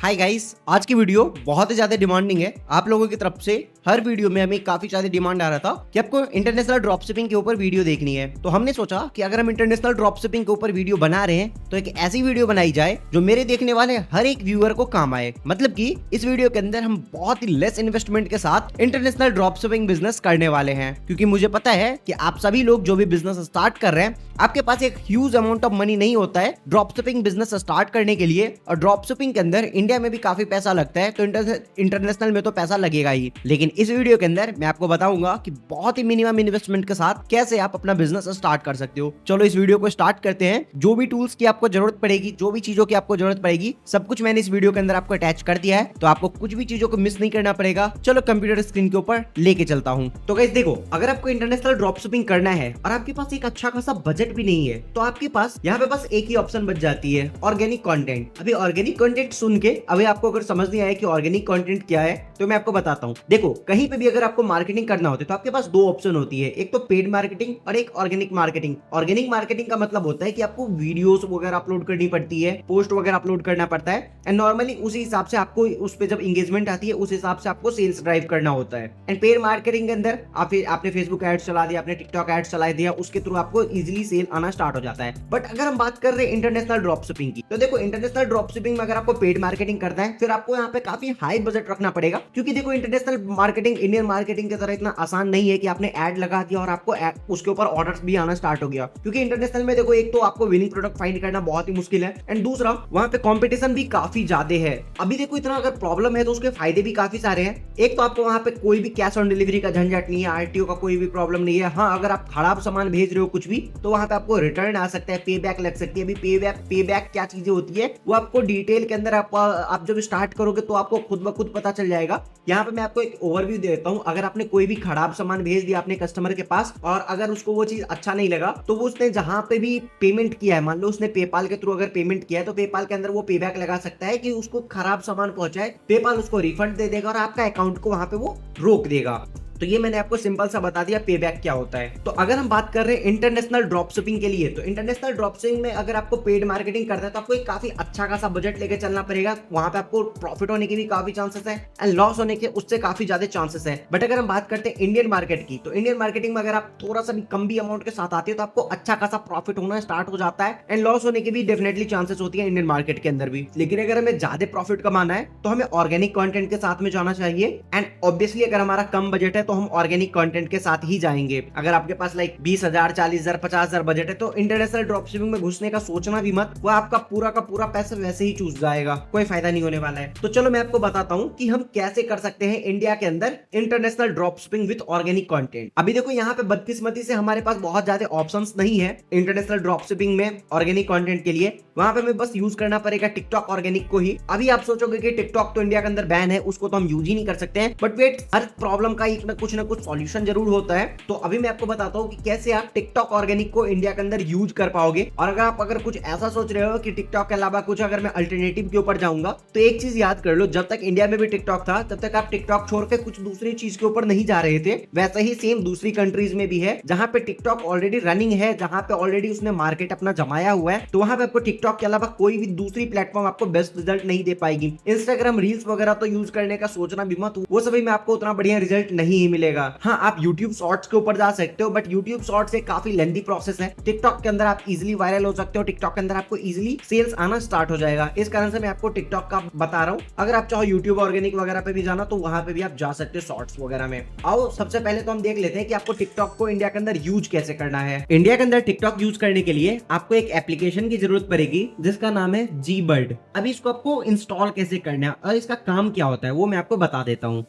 Hi guys, आज की video बहुत ही ज्यादा डिमांडिंग है। आप लोगों की तरफ से हर वीडियो में हमें काफी ज्यादा डिमांड आ रहा था कि आपको इंटरनेशनल ड्रॉप शिपिंग के ऊपर वीडियो देखनी है। तो हमने सोचा कि अगर हम इंटरनेशनल ड्रॉप शिपिंग के ऊपर वीडियो बना रहे हैं तो एक ऐसी वीडियो बनाई जाए जो मेरे देखने वाले हर एक व्यूअर को काम आए। मतलब कि इस वीडियो के अंदर हम बहुत ही लेस इन्वेस्टमेंट के साथ इंटरनेशनल ड्रॉप शिपिंग बिजनेस करने वाले हैं, क्योंकि मुझे पता है कि आप सभी लोग जो भी बिजनेस स्टार्ट कर रहे हैं आपके पास एक ह्यूज अमाउंट ऑफ मनी नहीं होता है ड्रॉप शिपिंग बिजनेस स्टार्ट करने के लिए। और ड्रॉप शिपिंग के अंदर इंडिया में भी काफी पैसा लगता है, तो इंटरनेशनल में तो पैसा लगेगा ही। लेकिन इस वीडियो के अंदर मैं आपको बताऊंगा कि बहुत ही मिनिमम इन्वेस्टमेंट के साथ कैसे आप अपना बिजनेस स्टार्ट कर सकते हो। चलो इस वीडियो को स्टार्ट करते हैं। जो भी टूल्स की आपको जरूरत पड़ेगी, जो भी चीजों की आपको जरूरत पड़ेगी, सब कुछ मैंने इस वीडियो के अंदर आपको अटैच कर दिया है, तो आपको कुछ भी चीजों को मिस नहीं करना पड़ेगा। चलो कंप्यूटर स्क्रीन के ऊपर लेके चलता हूँ। तो गाइस देखो, अगर आपको इंटरनेशनल ड्रॉप शिपिंग करना है और आपके पास एक अच्छा खासा बजट भी नहीं है, तो आपके पास यहाँ पे बस एक ही ऑप्शन बच जाती है, ऑर्गेनिक कंटेंट। अभी ऑर्गेनिक कंटेंट सुन के अभी आपको अगर समझ नहीं आया कि ऑर्गेनिक कंटेंट क्या है, तो मैं आपको बताता हूँ। देखो, कहीं पे भी अगर आपको मार्केटिंग करना होता है तो आपके पास दो ऑप्शन होती है, एक तो पेड मार्केटिंग और एक ऑर्गेनिक मार्केटिंग। ऑर्गेनिक मार्केटिंग का मतलब होता है कि आपको वीडियोस वगैरह अपलोड करनी पड़ती है, पोस्ट वगैरह अपलोड करना पड़ता है, एंड नॉर्मली उसी हिसाब से आपको उस पे जब इंगेजमेंट आती है उस हिसाब से आपको सेल्स ड्राइव करना होता है। एंड पेड मार्केटिंग के अंदर आपने फेसबुक एड्स चला दिया, आपने टिकटॉक एड्स चला दिया, उसके थ्रू आपको इजीली सेल आना स्टार्ट हो जाता है। बट अगर हम बात कर रहे हैं इंटरनेशनल ड्रॉप शिपिंग की, तो देखो इंटरनेशनल ड्रॉप शिपिंग में अगर आपको पेड मार्केटिंग करना है फिर आपको यहाँ पे काफी हाई बजट रखना पड़ेगा, क्योंकि देखो इंटरनेशनल मार्केटिंग इंडियन मार्केटिंग की तरह इतना आसान नहीं है कि आपने ऐड लगा दिया और आपको उसके ऊपर ऑर्डर्स भी आना स्टार्ट हो गया। क्योंकि इंटरनेशनल में देखो, एक तो आपको विनिंग प्रोडक्ट फाइंड करना बहुत ही मुश्किल है, एंड दूसरा वहां पे कंपटीशन भी काफी ज्यादा है। अभी देखो, इतना अगर प्रॉब्लम है तो उसके फायदे भी काफी सारे हैं। एक तो आपको वहां पे कोई भी कैश ऑन डिलीवरी का झंझट नहीं है, आरटीओ का कोई भी प्रॉब्लम नहीं है। हाँ, अगर आप खराब सामान भेज रहे हो कुछ भी, तो वहां पे आपको रिटर्न आ सकता है, पे बैक लग सकती है। अभी पे बैक क्या चीजें होती है वो आपको डिटेल के अंदर आप जब स्टार्ट करोगे तो आपको खुद ब खुद पता चल जाएगा। यहाँ पे मैं आपको एक ओवरव्यू देता हूँ। अगर आपने कोई भी खराब सामान भेज दिया अपने कस्टमर के पास और अगर उसको वो चीज अच्छा नहीं लगा, तो वो उसने जहां पे भी पेमेंट किया है, मान लो उसने पेपाल के थ्रू अगर पेमेंट किया है, तो पेपाल के अंदर वो पे बैक लगा सकता है कि उसको खराब सामान पहुंचा है, पेपाल उसको रिफंड दे देगा और आपका अकाउंट को वहां पे वो रोक देगा। तो ये मैंने आपको सिंपल सा बता दिया पे बैक क्या होता है। तो अगर हम बात कर रहे हैं इंटरनेशनल ड्रॉप शिपिंग के लिए, तो इंटरनेशनल ड्रॉप शिपिंग में अगर आपको पेड मार्केटिंग करना है तो आपको एक काफी अच्छा खासा बजट लेके चलना पड़ेगा। वहां पे आपको प्रॉफिट होने के भी काफी चांसेस है एंड लॉस होने के उससे काफी ज्यादा चांसेस है। बट अगर हम बात करते हैं इंडियन मार्केट की, तो इंडियन मार्केटिंग में अगर आप थोड़ा सा भी कम भी अमाउंट के साथ आते हो तो आपको अच्छा खासा प्रॉफिट होना स्टार्ट हो जाता है, एंड लॉस होने की भी डेफिनेटली चांसेस होती है इंडियन मार्केट के अंदर भी। लेकिन अगर हमें ज्यादा प्रॉफिट कमाना है तो हमें ऑर्गेनिक कंटेंट के साथ में जाना चाहिए। एंड ऑब्वियसली अगर हमारा कम बजट है तो हम ऑर्गेनिक कंटेंट के साथ ही जाएंगे। अगर आपके पास लाइक 20,000, 40,000, 50,000 बजट है तो इंटरनेशनल ड्रॉप शिपिंग में घुसने का सोचना भी मत, वो आपका पूरा का पूरा पैसा वैसे ही चूस जाएगा, कोई फायदा नहीं होने वाला है। तो चलो मैं आपको बताता हूं कि हम कैसे कर सकते हैं इंडिया के अंदर international drop shipping with organic content. अभी देखो, यहाँ पे बदकिस्मती से हमारे पास बहुत ज्यादा ऑप्शंस नहीं है इंटरनेशनल ड्रॉप शिपिंग में ऑर्गेनिक कंटेंट के लिए। वहां पे हमें बस यूज करना पड़ेगा टिकटॉक ऑर्गेनिक को ही। अभी आप सोचोगे कि टिकटॉक तो इंडिया के अंदर बैन है, उसको तो हम यूज ही नहीं कर सकते हैं, बट वेट, हर प्रॉब्लम का एक ना कुछ सॉल्यूशन जरूर होता है। तो अभी मैं आपको बताता हूँ कि कैसे आप टिकटॉक ऑर्गेनिक को इंडिया के अंदर यूज कर पाओगे। और अगर कुछ ऐसा सोच रहे हो कि टिकटॉक के अलावा कुछ अगर मैं अल्टरनेटिव के ऊपर जाऊंगा, तो एक चीज याद कर लो, जब तक इंडिया में भी टिकटॉक था तब तक आप टिकटॉक छोड़ के कुछ दूसरी चीज के ऊपर नहीं जा रहे थे। वैसे ही सेम दूसरी कंट्रीज में भी है जहां पे टिकटॉक ऑलरेडी रनिंग है, जहां पे ऑलरेडी उसने मार्केट अपना जमाया हुआ है, तो वहां पे आपको टिकटॉक के अलावा कोई भी दूसरी प्लेटफॉर्म आपको बेस्ट रिजल्ट नहीं दे पाएगी। इंस्टाग्राम रील्स वगैरह तो यूज करने का सोचना भी मत, वो सभी में आपको उतना बढ़िया रिजल्ट नहीं मिलेगा। हाँ, आप यूट्यूब शॉर्ट्स के ऊपर जा सकते हो, बट YouTube शॉर्ट्स एक काफी लेंथी प्रोसेस है। टिकटॉक के अंदर आप इजीली वायरल हो सकते हो, टिकटॉक के अंदर आपको इजीली सेल्स आना स्टार्ट हो जाएगा। इस कारण से मैं आपको टिकटॉक का बता रहा हूँ। अगर आप चाहो YouTube ऑर्गेनिक वगैरह पे भी जाना तो वहां पे भी आप जा सकते हो शॉर्ट्स वगैरह में। आओ सबसे पहले तो हम देख लेते हैं कि आपको टिकटॉक को इंडिया के अंदर यूज कैसे करना है। इंडिया के अंदर टिकटॉक यूज करने के लिए आपको एक एप्लीकेशन की जरूरत पड़ेगी जिसका नाम है जीबर्ड। अभी इसको आपको इंस्टॉल कैसे करना है और इसका काम क्या होता है वो मैं आपको बता देता हूँ।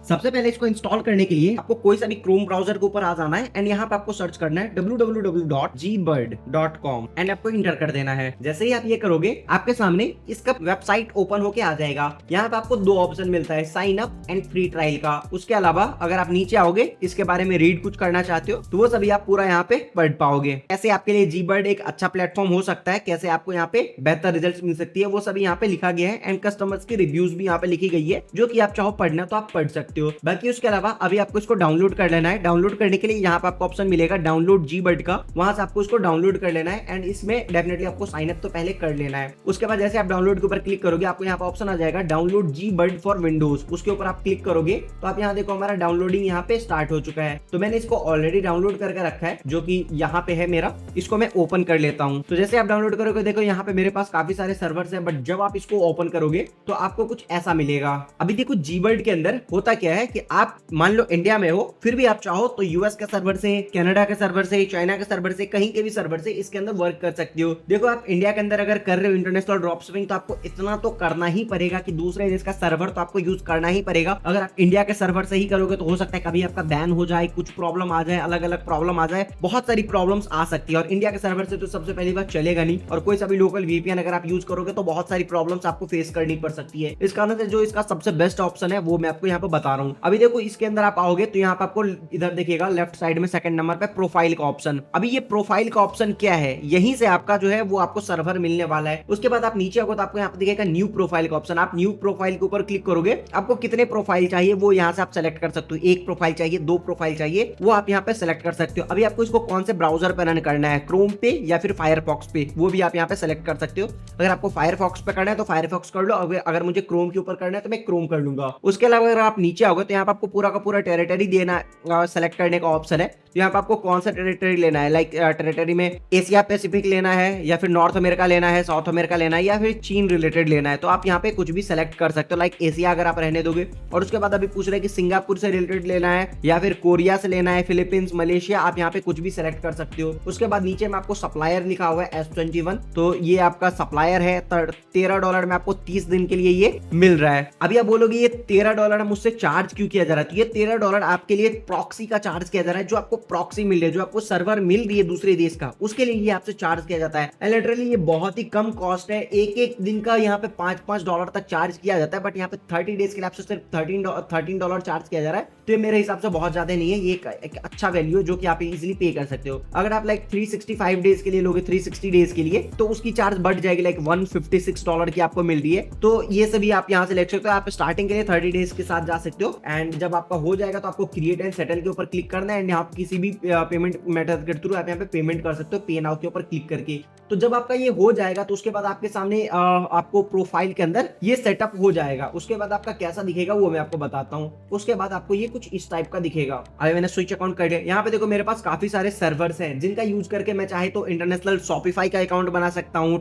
सबसे पहले इसको इंस्टॉल करने के लिए आपको कोई सा भी क्रोम ब्राउजर के ऊपर आ जाना है, एंड यहाँ पे आपको सर्च करना है www.gbird.com एंड आपको इंटर कर देना है। जैसे ही आप ये करोगे आपके सामने इसका वेबसाइट ओपन होके आ जाएगा। यहाँ पे आपको दो ऑप्शन मिलता है, sign up and free trial का। उसके अलावा अगर आप नीचे आओगे, इसके बारे में रीड कुछ करना चाहते हो तो वो सभी आप पूरा यहाँ पे पढ़ पाओगे। कैसे आपके लिए जीबर्ड एक अच्छा प्लेटफॉर्म हो सकता है, कैसे आपको यहाँ पे बेहतर रिजल्ट मिल सकती है, वो सभी यहाँ पे लिखा गया है। एंड कस्टमर्स की रिव्यूज भी यहाँ पे लिखी गई है, जो की आप चाहो पढ़ना तो आप पढ़ सकते हो। सकते हो। बाकी उसके अलावा अभी आपको इसको डाउनलोड कर लेना है। डाउनलोड करने के लिए यहाँ पे आपको ऑप्शन मिलेगा डाउनलोड जीबर्ड का, वहां से आपको इसको डाउनलोड कर लेना है एंड इसमें डेफिनेटली आपको साइन अप तो पहले कर लेना है। उसके बाद जैसे आप डाउनलोड के ऊपर क्लिक करोगे आपको यहाँ पे ऑप्शन आ जाएगा डाउनलोड जीबर्ड फॉर विंडोज, उसके ऊपर आप क्लिक करोगे तो आप यहाँ देखो हमारा डाउनलोडिंग यहाँ पे स्टार्ट हो चुका है। तो मैंने इसको ऑलरेडी डाउनलोड करके रखा है जो कि यहाँ पे है मेरा, इसको मैं ओपन कर लेता हूँ। तो जैसे आप डाउनलोड करोगे देखो यहाँ पे मेरे पास काफी सारे सर्वर्स हैं, बट जब आप इसको ओपन करोगे तो आपको कुछ ऐसा मिलेगा। अभी देखो जीबर्ड के अंदर होता क्या है कि आप मान लो इंडिया में हो, फिर भी आप चाहो तो यूएस के सर्वर से, कनाडा के सर्वर से, चाइना के सर्वर से, कहीं के भी सर्वर से इसके अंदर वर्क कर सकते हो। देखो आप इंडिया के अंदर अगर कर रहे हो इंटरनेशनल ड्रॉप शिपिंग तो आपको इतना तो करना ही पड़ेगा कि दूसरे देश का सर्वर तो आपको यूज करना ही पड़ेगा। अगर आप इंडिया के सर्वर से ही करोगे तो हो सकता है कभी आपका बैन हो जाए, कुछ प्रॉब्लम आ जाए, अलग अलग प्रॉब्लम आ जाए, बहुत सारी प्रॉब्लम्स आ सकती है। और इंडिया के सर्वर से तो सबसे पहली बात चलेगा नहीं, और कोई सा भी लोकल वीपीएन अगर आप यूज करोगे तो बहुत सारी प्रॉब्लम्स आपको फेस करनी पड़ सकती है। इस कारण से जो इसका सबसे बेस्ट ऑप्शन है वो मैं आपको यहाँ पे बता रहा हूँ। अभी देखो इसके अंदर आप आओगे तो यहाँ पे आपको इधर देखिएगा लेफ्ट साइड में सेकंड नंबर पे प्रोफाइल का ऑप्शन। अभी ये प्रोफाइल का ऑप्शन क्या है, यहीं से आपका जो है वो आपको सर्वर मिलने वाला है। उसके बाद आप नीचे आओगे तो आपको यहाँ पे दिखेगा न्यू प्रोफाइल का ऑप्शन। आप न्यू प्रोफाइल के ऊपर क्लिक करोगे, आपको कितने प्रोफाइल चाहिए वो यहाँ से आप सेलेक्ट कर सकते हो। एक प्रोफाइल चाहिए, दो प्रोफाइल चाहिए, वो आप यहाँ पे सेलेक्ट कर सकते हो। अभी आपको इसको कौन से ब्राउजर पे रन करना है, क्रोम पे या फिर फायरफॉक्स पे, वो भी आप यहाँ पे सेलेक्ट कर सकते हो। अगर आपको फायरफॉक्स पे करना है तो फायरफॉक्स कर लो, अगर मुझे क्रोम के ऊपर करना है तो मैं क्रोम कर लूंगा। उसके अलावा अगर आप नीचे आओगे तो यहाँ पे आपको पूरा का पूरा टेरिटरी देना, सेलेक्ट करने का ऑप्शन है। तो यहाँ पे आपको कौन सा टेरिटरी लेना है, लाइक टेरिटरी में एशिया पैसिफिक लेना है या फिर नॉर्थ अमेरिका लेना है, साउथ अमेरिका लेना है या फिर चीन रिलेटेड लेना है, तो आप यहाँ पे कुछ भी सेलेक्ट कर सकते हो। लाइक एशिया अगर आप रहने दोगे, और उसके बाद अभी पूछ रहे हैं कि सिंगापुर से रिलेटेड लेना है या फिर कोरिया से लेना है, फिलीपींस, मलेशिया, आप यहाँ पे कुछ भी सेलेक्ट कर सकते हो। उसके बाद नीचे में आपको सप्लायर लिखा हुआ है S21, तो ये आपका सप्लायर है। $13 में आपको 30 दिन के लिए ये मिल रहा है। अभी आप बोलोगे ये $13 मुझसे चार्ज क्यों किया जा रहा है, तो ये $13 आपके लिए प्रॉक्सी का चार्ज किया जा रहा है। जो आपको प्रॉक्सी मिल रही है, जो आपको सर्वर मिल रही है दूसरे देश का, उसके लिए ये आपसे चार्ज किया जाता है। लिटरली ये बहुत ही कम कॉस्ट है, एक दिन का यहाँ पे $5 तक चार्ज किया जाता है, बट यहाँ पे 30 डेज के लिए आपसे सिर्फ $13 चार्ज किया जा रहा है। तो ये मेरे हिसाब से बहुत ज्यादा नहीं है, ये एक अच्छा वैल्यू है जो कि आप इजीली पे कर सकते हो। अगर आप लाइक 365 डेज के लिए लोगे, 360 डेज के लिए, तो उसकी चार्ज बढ़ जाएगी, लाइक $156 की आपको मिल रही है। तो ये सभी आप यहाँ से ले सकते हो। आप स्टार्टिंग के लिए 30 डेज के साथ जा सकते हो, एंड जब आपका हो जाएगा तो आपको क्रिएट एंड सेटल के ऊपर क्लिक करना है, एंड आप किसी भी पेमेंट मेथड के थ्रू आप यहाँ पे पेमेंट कर सकते हो, पे नाउ के ऊपर क्लिक करके। तो जब आपका ये हो जाएगा तो उसके बाद आपके सामने आपको प्रोफाइल के अंदर ये सेटअप हो जाएगा। उसके बाद आपका कैसा दिखेगा वो मैं आपको बताता हूँ। उसके बाद आपको ये कुछ इस टाइप का दिखेगा। अभी मैंने स्विच अकाउंट कर दिया। यहाँ पे देखो मेरे पास काफी सारे सर्वर्स हैं जिनका यूज करके मैं चाहे तो इंटरनेशनल शॉपिफाई का अकाउंट बना सकता हूँ,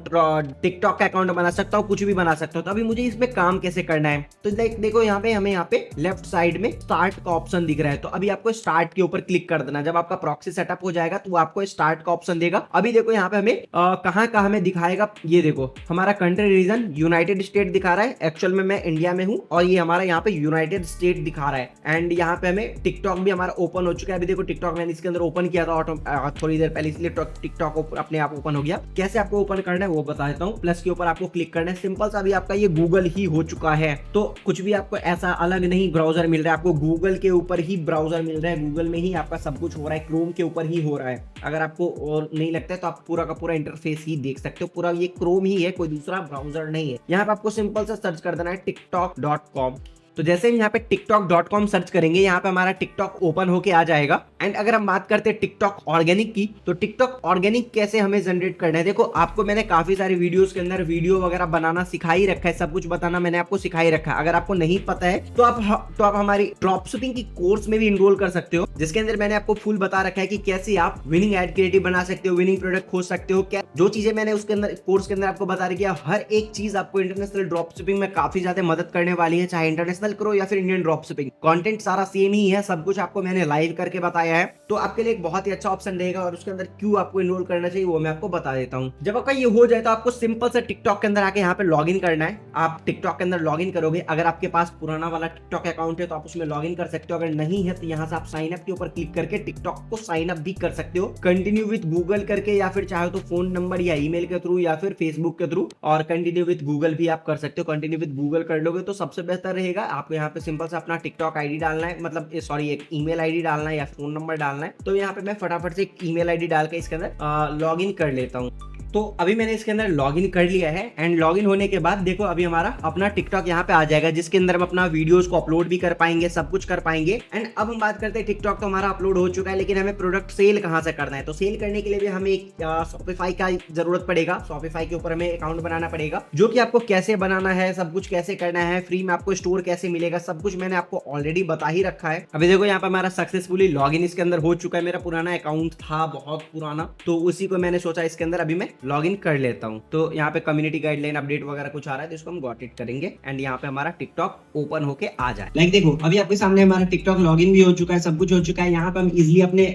टिकटॉक का अकाउंट बना सकता हूँ, कुछ भी बना सकता हूँ। तो अभी मुझे इसमें काम कैसे करना है, तो देखो यहाँ पे हमें यहाँ पे लेफ्ट साइड में स्टार्ट का ऑप्शन दिख रहा है। तो अभी आपको स्टार्ट के ऊपर क्लिक कर देना। जब आपका प्रॉक्सी सेटअप हो जाएगा तो वो आपको स्टार्ट का ऑप्शन देगा। अभी देखो यहाँ पे हमें कहाँ हमें दिखाएगा, ये देखो हमारा कंट्री रीजन यूनाइटेड स्टेट दिखा रहा है। एक्चुअल में मैं इंडिया में हूँ और ये हमारा यहाँ पे यूनाइटेड स्टेट दिखा रहा है। एंड यहाँ पे हमें टिकटॉक भी हमारा ओपन हो चुका है। अभी देखो टिकटॉक मैंने इसके अंदर ओपन किया था थोड़ी देर पहले, इसलिए टिकटॉक अपने आप ओपन हो गया। कैसे आपको ओपन करना है वो बता देता हूँ। प्लस के ऊपर आपको क्लिक करना है, सिंपल सा। अभी आपका ये गूगल ही हो चुका है, तो कुछ भी आपको ऐसा अलग नहीं ब्राउजर मिल रहा है, आपको गूगल के ऊपर ही ब्राउजर मिल रहा है। गूगल में ही आपका सब कुछ हो रहा है, क्रोम के ऊपर ही हो रहा है। अगर आपको और नहीं लगता है तो आप पूरा का पूरा इंटरफेस ही देख सकते हो। पूरा ये क्रोम ही है, कोई दूसरा ब्राउजर नहीं है। यहाँ पे आपको सिंपल सा सर्च कर देना है tiktok.com। तो जैसे हम यहाँ पे tiktok.com सर्च करेंगे, यहाँ पे हमारा टिकटॉक ओपन होके आ जाएगा। एंड अगर हम बात करते हैं टिकटॉक ऑर्गेनिक की, तो टिकटॉक ऑर्गेनिक कैसे हमें जनरेट करना है, देखो आपको मैंने काफी सारे वीडियोस के अंदर वीडियो वगैरह बनाना सिखा ही रखा है, सब कुछ बताना मैंने आपको सिखा ही रखा है। अगर आपको नहीं पता है तो आप हमारी ड्रॉप शिपिंग की कोर्स में भी इनरोल कर सकते हो, जिसके अंदर मैंने आपको फुल बता रखा है कि कैसे आप विनिंग एड क्रिएटिव बना सकते हो, विनिंग प्रोडक्ट खोज सकते हो। क्या जो चीजें मैंने उसके अंदर कोर्स के अंदर आपको बता रही है, हर एक चीज आपको इंटरनेशनल ड्रॉप शिपिंग में काफी ज्यादा मदद करने वाली है, चाहे इंटरनेशनल करो या फिर इंडियन ड्रॉप शिपिंग। कंटेंट सारा सेम ही है, सब कुछ आपको मैंने लाइव करके बताया है। तो आपके लिए एक बहुत ही अच्छा ऑप्शन रहेगा, और उसके अंदर क्यों आपको इनरोल करना चाहिए वो मैं आपको बता देता हूँ। जब आपका ये हो जाए तो आपको सिंपल से टिकटॉक के अंदर आके यहाँ पे लॉग इन करना है। आप टिकटॉक के अंदर लॉग इन करोगे, अगर आपके पास पुराना वाला टिकटॉक अकाउंट है तो आप उसमें लॉग इन कर सकते हो। अगर नहीं है तो यहाँ से आप साइन अप के ऊपर क्लिक करके टिकटॉक को साइन अप भी कर सकते हो, कंटिन्यू विद गूगल करके, या फिर चाहे तो फोन नंबर या ईमेल के थ्रू या फिर फेसबुक के थ्रू, और कंटिन्यू विद गूगल भी आप कर सकते हो। कंटिन्यू विद गूगल कर लोगे तो सबसे बेहतर रहेगा। आपको यहाँ पे सिंपल से अपना टिकटॉक आईडी डालना है, मतलब सॉरी एक ईमेल आईडी डालना है या फोन नंबर डालना है। तो यहाँ पे मैं फटाफट से एक ईमेल आईडी डाल के इसके अंदर लॉग इन कर लेता हूँ। तो अभी मैंने इसके अंदर लॉगिन कर लिया है एंड लॉगिन होने के बाद देखो अभी हमारा अपना टिकटॉक यहाँ पे आ जाएगा, जिसके अंदर हम अपना वीडियोस को अपलोड भी कर पाएंगे, सब कुछ कर पाएंगे। एंड अब हम बात करते हैं टिकटॉक तो हमारा अपलोड हो चुका है, लेकिन हमें प्रोडक्ट सेल कहाँ से करना है। तो सेल करने के लिए भी हमें एक शॉपिफाई का जरूरत पड़ेगा। शॉपिफाई के ऊपर हमें अकाउंट बनाना पड़ेगा, जो कि आपको कैसे बनाना है, सब कुछ कैसे करना है, फ्री में आपको स्टोर कैसे मिलेगा, सब कुछ मैंने आपको ऑलरेडी बता ही रखा है। अभी देखो यहाँ पे हमारा सक्सेसफुली लॉगिन इसके अंदर हो चुका है। मेरा पुराना अकाउंट था बहुत पुराना, तो उसी को मैंने सोचा इसके अंदर अभी मैं लॉगिन कर लेता हूँ। तो यहाँ पे कम्युनिटी गाइडलाइन अपडेट वगैरह कुछ आ रहा है, तो इसको हम गॉट इट करेंगे एंड यहाँ पे हमारा टिकटॉक ओपन होके आ जाए। लाइक देखो अभी आपके सामने हमारा टिकटॉक लॉगिन भी हो चुका है, सब कुछ हो चुका है। यहाँ पे हम इजिली अपने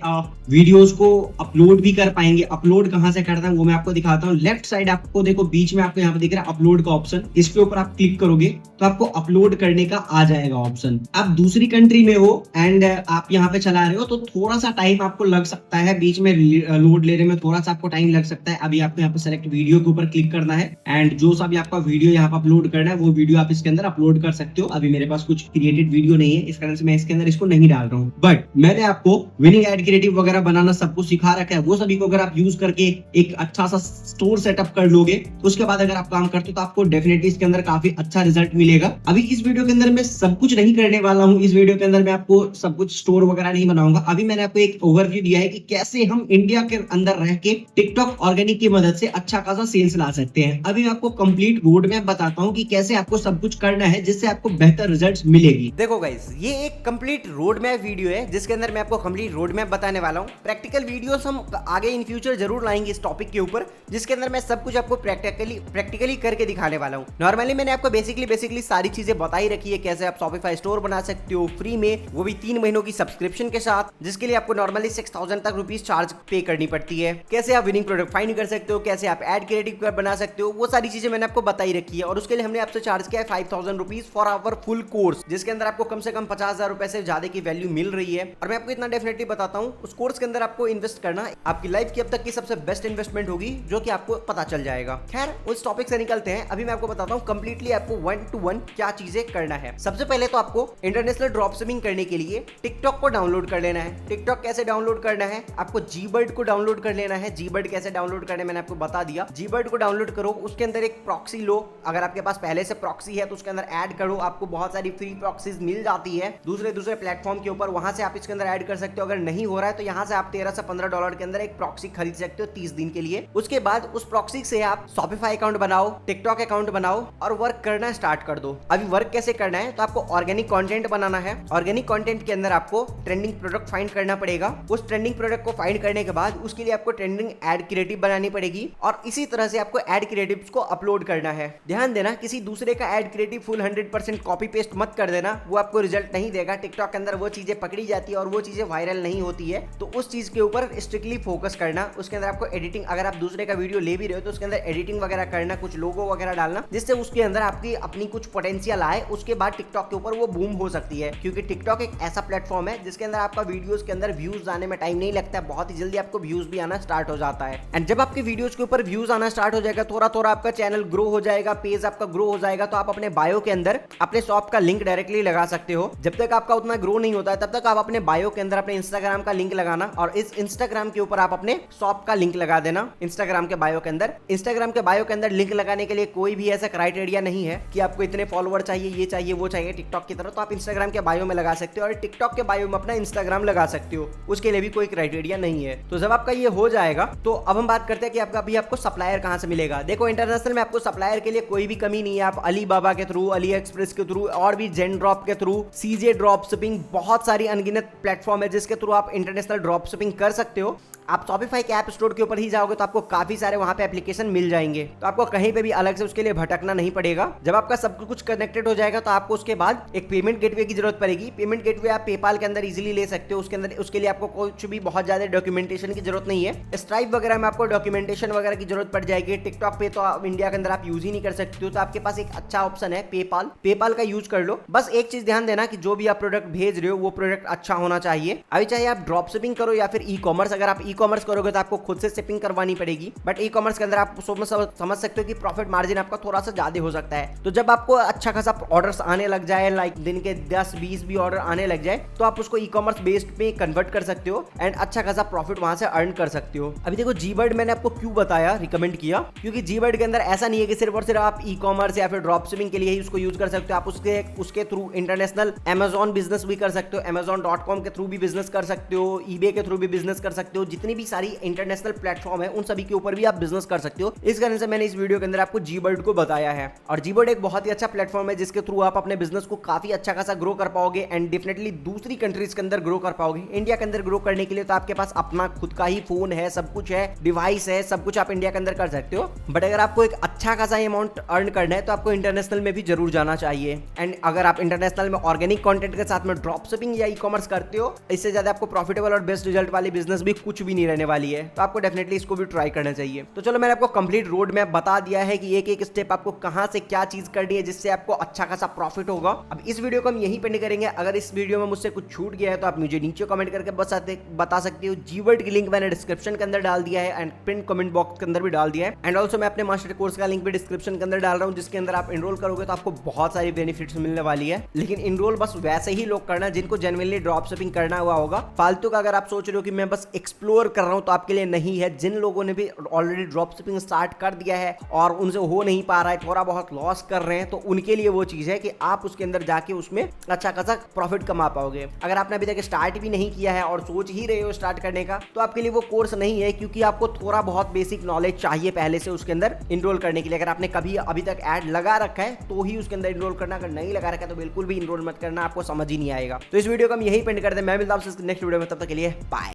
वीडियोस को अपलोड भी कर पाएंगे। अपलोड कहाँ से करना है वो मैं आपको दिखाता हूँ। लेफ्ट साइड आपको देखो बीच में आपको यहाँ पे दिख रहा है अपलोड का ऑप्शन, इसके ऊपर आप क्लिक करोगे तो आपको अपलोड करने का आ जाएगा ऑप्शन। आप दूसरी कंट्री में हो एंड आप यहाँ पे चला रहे हो तो थोड़ा सा टाइम आपको लग सकता है, बीच में लोड लेने में थोड़ा सा आपको टाइम लग सकता है। अभी आपको यहाँ पे सेलेक्ट वीडियो के ऊपर क्लिक करना है एंड जो सा भी आपका वीडियो यहाँ पे अपलोड करना है वो वीडियो आप इसके अंदर अपलोड कर सकते हो। अभी मेरे पास कुछ क्रिएटेड वीडियो नहीं है, इस कारण से मैं इसके अंदर इसको नहीं डाल रहा हूँ, बट मैंने आपको विनिंग एड क्रिएटिव वगैरह बनाना सब कुछ सिखा रखा है। वो सभी को अगर आप यूज करके एक अच्छा सा स्टोर सेटअप कर लोगे, उसके बाद अगर आप काम करते हो तो आपको डेफिनेटली इसके अंदर काफी अच्छा रिजल्ट मिलेगा। अभी इस वीडियो के अंदर मैं सब कुछ नहीं करने वाला हूँ। इस वीडियो के अंदर मैं आपको सब कुछ स्टोर वगैरह नहीं बनाऊंगा। अभी मैंने आपको एक ओवरव्यू दिया है कि कैसे हम इंडिया के अंदर रह के टिकटॉक ऑर्गेनिक की मदद से अच्छा खासा सेल्स ला सकते हैं। अभी मैं आपको कंप्लीट रोड मैप बताता हूँ कि कैसे आपको सब कुछ करना है जिससे आपको बेहतर रिजल्ट्स मिलेगी। देखो गाइस, ये एक कंप्लीट रोड मैप वीडियो है जिसके अंदर मैं आपको कंप्लीट रोड मैप बताने वाला हूँ। प्रैक्टिकल वीडियोस हम आगे इन फ्यूचर जरूर लाएंगे इस टॉपिक के ऊपर, जिसके अंदर मैं सब कुछ आपको प्रैक्टिकली करके दिखाने वाला हूँ। नॉर्मली मैंने आपको बेसिकली सारी चीजें बताई रखी है, कैसे आप शॉपिफाई स्टोर बना सकते हो फ्री में, वो भी 3 महीनों की सब्सक्रिप्शन के साथ, जिसके लिए आपको नॉर्मली 6000 तक रुपीज चार्ज पे करनी पड़ती है। कैसे आप विनिंग प्रोडक्ट फाइंड कर सकते हो, कैसे आप एड क्रिएटिव बना सकते हो, वो सारी चीजें मैंने आपको बताई रखी है। और उसके लिए हमने आपसे चार्ज किया है 5000 rupees for our full course, जिसके अंदर आपको कम से कम 50,000 रुपए से ज्यादा की वैल्यू मिल रही है। और मैं आपको इतना डेफिनेटली बताता हूँ, उस कोर्स के अंदर आपको इन्वेस्ट करना आपकी लाइफ की अब तक की सबसे बेस्ट इन्वेस्टमेंट होगी, जो कि आपको पता चल जाएगा। खैर उस टॉपिक से निकलते हैं। अभी मैं आपको बताता हूँ कंप्लीटली आपको 1 to 1 क्या चीजें करना है। सबसे पहले तो आपको इंटरनेशनल ड्रॉप शिपिंग करने के लिए टिकटॉक को डाउनलोड कर लेना है। टिकटॉक कैसे डाउनलोड करना है, आपको जीबर्ड को डाउनलोड कर लेना है। जीबर्ड कैसे डाउनलोड करना है मैंने आपको बता दिया। जीबर्ड को डाउनलोड करो, उसके अंदर एक प्रॉक्सी लो। अगर आपके पास पहले से प्रॉक्सी है तो उसके अंदर ऐड करो, आपको बहुत सारी फ्री प्रॉक्सीज मिल जाती है दूसरे प्लेटफॉर्म के ऊपर, वहां से आप इसके अंदर ऐड कर सकते हो। अगर नहीं हो रहा है तो यहाँ से आप 13 से 15 डॉलर के अंदर एक प्रॉक्सी खरीद सकते हो 30 दिन के लिए। उसके बाद उस प्रॉक्सी से आप शॉपिफाई अकाउंट बनाओ, टिकटॉक अकाउंट बनाओ और वर्क करना स्टार्ट कर दो। अभी वर्क कैसे करना है, तो आपको ऑर्गेनिक कंटेंट बनाना है। ऑर्गेनिक कंटेंट के अंदर आपको ट्रेंडिंग प्रोडक्ट फाइंड करना पड़ेगा। उस ट्रेंडिंग प्रोडक्ट को फाइंड करने के बाद उसके लिए आपको ट्रेंडिंग एड क्रिएटिव बनानी पड़ेगी और इसी तरह से आपको एड क्रिएटिव्स को अपलोड करना है। ध्यान देना, किसी दूसरे का ad creative full 100% copy paste मत कर देना, वो आपको रिजल्ट नहीं देगा। टिकटॉक के अंदर वो चीजें पकड़ी जाती है और वो चीजें वायरल नहीं होती है, तो उस चीज के ऊपर स्ट्रिक्टली फोकस करना। उसके अंदर आपको एडिटिंग, अगर आप दूसरे का वीडियो ले भी रहे हो तो उसके अंदर एडिटिंग वगैरह करना, कुछ लोगो वगैरह डालना, जिससे उसके अंदर आपकी अपनी कुछ पोटेंशियल आए। उसके बाद टिकटॉक के ऊपर वो बूम हो सकती है, क्योंकि टिकटॉक एक ऐसा प्लेटफॉर्म है जिसके अंदर आपका वीडियोस के अंदर व्यूज आने में टाइम नहीं लगता है, बहुत ही जल्दी आपको व्यूज भी आना स्टार्ट हो जाता है। एंड जब आपके वीडियोस के ऊपर व्यूज आना स्टार्ट हो जाएगा, थोड़ा थोड़ा आपका चैनल ग्रो हो जाएगा, पेज आपका ग्रो हो जाएगा, तो आप अपने बायो के अंदर अपने शॉप का लिंक डायरेक्टली लगा सकते हो। जब तक आपका उतना ग्रो नहीं होता है तब तक आप अपने बायो के अंदर अपने इंस्टाग्राम का लिंक लगाना और इस इंस्टाग्राम के ऊपर आप अपने शॉप का लिंक लगा देना इंस्टाग्राम के बायो के अंदर। इंस्टाग्राम के बायो के अंदर लिंक लगाने के लिए कोई भी ऐसा क्राइटेरिया नहीं है कि आपको इतने फॉलोअर चाहिए, ये चाहिए, वो चाहिए टिकटॉक की तरह, तो आप इंस्टाग्राम के बायो में लगा सकते हो और टिकटॉक के बायो में अपना इंस्टाग्राम लगा सकते हो, उसके लिए भी कोई क्राइटेरिया नहीं है। तो जब आपका ये हो जाएगा तो अब हम बात करते हैं कि आपका अभी आपको सप्लायर कहां से मिलेगा। देखो इंटरनेशनल में आपको सप्लायर के लिए कोई भी कमी नहीं है। आप अलीबाबा के थ्रू, अली एक्सप्रेस के थ्रू और भी जेन ड्रॉप के थ्रू, सीजे ड्रॉप शिपिंग, बहुत सारी अनगिनत प्लेटफॉर्म है जिसके थ्रू आप इंटरनेशनल ड्रॉप शिपिंग कर सकते हो। आप शॉपिफाई के ऐप स्टोर के ऊपर ही जाओगे तो आपको काफी सारे वहां पे एप्लीकेशन मिल जाएंगे, तो आपको कहीं पे भी अलग से उसके लिए भटकना नहीं पड़ेगा। जब आपका सब कुछ कनेक्टेड हो जाएगा तो आपको उसके बाद एक पेमेंट गेटवे की जरूरत पड़ेगी। पेमेंट गेटवे आप पेपाल के अंदर इजीली ले सकते हो, उसके अंदर उसके लिए आपको कुछ भी बहुत ज्यादा डॉक्यूमेंटेशन की जरूरत नहीं है। स्ट्राइप वगैरह में आपको डॉक्यूमेंटेशन वगैरह की जरूरत पड़ जाएगी। टिकटॉक पे तो आप इंडिया के अंदर आप यूज ही नहीं कर सकते हो, तो आपके पास एक अच्छा ऑप्शन है पेपाल, पेपाल का यूज कर लो। बस एक चीज ध्यान देना कि जो भी आप प्रोडक्ट भेज रहे हो वो प्रोडक्ट अच्छा होना चाहिए। अभी चाहे आप ड्रॉप शिपिंग करो या फिर ई कॉमर्स, अगर आप ई ई कॉमर्स करोगे तो आपको खुद से शिपिंग करवानी पड़ेगी, बट ई कॉमर्स के अंदर आप समझ सकते हो कि प्रॉफिट मार्जिन आपका थोड़ा सा ज्यादा हो सकता है। तो जब आपको अच्छा खासा ऑर्डर्स आने लग जाए, लाइक दिन के 10-20 भी ऑर्डर आने लग जाए, तो आप उसको ई कॉमर्स बेस्ड पे कन्वर्ट कर सकते हो एंड अच्छा खासा प्रॉफिट वहां से अर्न कर सकते हो। अभी देखो जीबर्ड मैंने आपको क्यों बताया, रिकमेंड किया, क्योंकि जीबर्ड के अंदर ऐसा नहीं है कि सिर्फ और सिर्फ आप ई कॉमर्स या फिर ड्रॉप शिपिंग के लिए ही उसको यूज कर सकते हो। आप उसके थ्रू इंटरनेशनल अमेजॉन बिजनेस भी कर सकते हो, amazon.com के थ्रू भी बिजनेस कर सकते हो, ईबे के थ्रू भी बिजनेस कर सकते हो। जितनी भी सारी इंटरनेशनल प्लेटफॉर्म है उन सभी के ऊपर भी आप बिजनेस कर सकते हो। इस कारण से मैंने इस वीडियो के अंदर आपको जीबर्ड को बताया है। और जीबर्ड एक बहुत ही अच्छा प्लेटफॉर्म है जिसके थ्रू आप अपने बिजनेस को काफी अच्छा खासा ग्रो कर पाओगे एंड डेफिनेटली दूसरी कंट्रीज के अंदर ग्रो कर पाओगे। इंडिया के अंदर ग्रो करने के लिए तो आपके पास अपना खुद का ही फोन है, सब कुछ है, डिवाइस है, सब कुछ आप इंडिया के अंदर कर सकते हो। बट अगर आपको एक अच्छा खासा अमाउंट अर्न करना है तो आपको इंटरनेशनल में भी जरूर जाना चाहिए। एंड अगर आप इंटरनेशनल में ऑर्गेनिक कंटेंट के साथ में ड्रॉप शिपिंग या ई कॉमर्स करते हो, इससे ज्यादा आपको प्रॉफिटेबल और बेस्ट रिजल्ट वाली बिजनेस भी कुछ भी नहीं रहने वाली है। तो आपको डेफिनेटली इसको भी ट्राई करना चाहिए। तो चलो मैंने आपको कंप्लीट रोड मैप बता दिया है कि एक एक स्टेप आपको कहां से क्या चीज करनी है जिससे आपको अच्छा खासा प्रॉफिट होगा। अब इस वीडियो को हम यहीं पे करेंगे। अगर इस वीडियो में मुझसे कुछ छूट गया है तो आप मुझे नीचे कमेंट करके बता सकते हो। जीवर्ड की लिंक मैंने डिस्क्रिप्शन के अंदर डाल दिया है एंड पिन कमेंट बॉक्स के अंदर भी डाल दिया है। एंड ऑल्सो मैं अपने मास्टर कोर्स का लिंक भी डिस्क्रिप्शन के अंदर डाल रहा हूं, जिसके अंदर आप इनरोल करोगे तो आपको बहुत सारी बेनिफिट्स मिलने वाली है। लेकिन इनरोल बस वैसे ही लोग करना जिनको जेन्युइनली ड्रॉप शिपिंग करना हुआ होगा। फालतू का अगर आप सोच रहे हो कि मैं बस एक्सप्लोर कर रहा हूं तो आपके लिए नहीं है। जिन लोगों ने भी ऑलरेडी ड्रॉप शिपिंग स्टार्ट कर दिया है और उनसे हो नहीं पा रहा है, थोड़ा बहुत लॉस कर रहे हैं, तो उनके लिए वो चीज है कि आप उसके अंदर जाके उसमें अच्छा खासा प्रॉफिट कमा पाओगे। अगर आपने अभी तक स्टार्ट भी नहीं किया है और सोच ही रहे हो स्टार्ट करने का, तो आपके लिए वो कोर्स नहीं है, क्योंकि आपको थोड़ा बहुत बेसिक नॉलेज चाहिए पहले से उसके अंदर इनरोल करने के लिए। अगर आपने कभी अभी तक ऐड लगा रखा है तो ही उसके अंदर इनरोल करना, अगर नहीं लगा रखा है तो बिल्कुल भी इनरोल मत करना, आपको समझ ही नहीं आएगा। तो इस वीडियो को हम यही पेंड करते हैं। मैं मिलता हूं नेक्स्ट वीडियो में, तब तक के लिए बाय।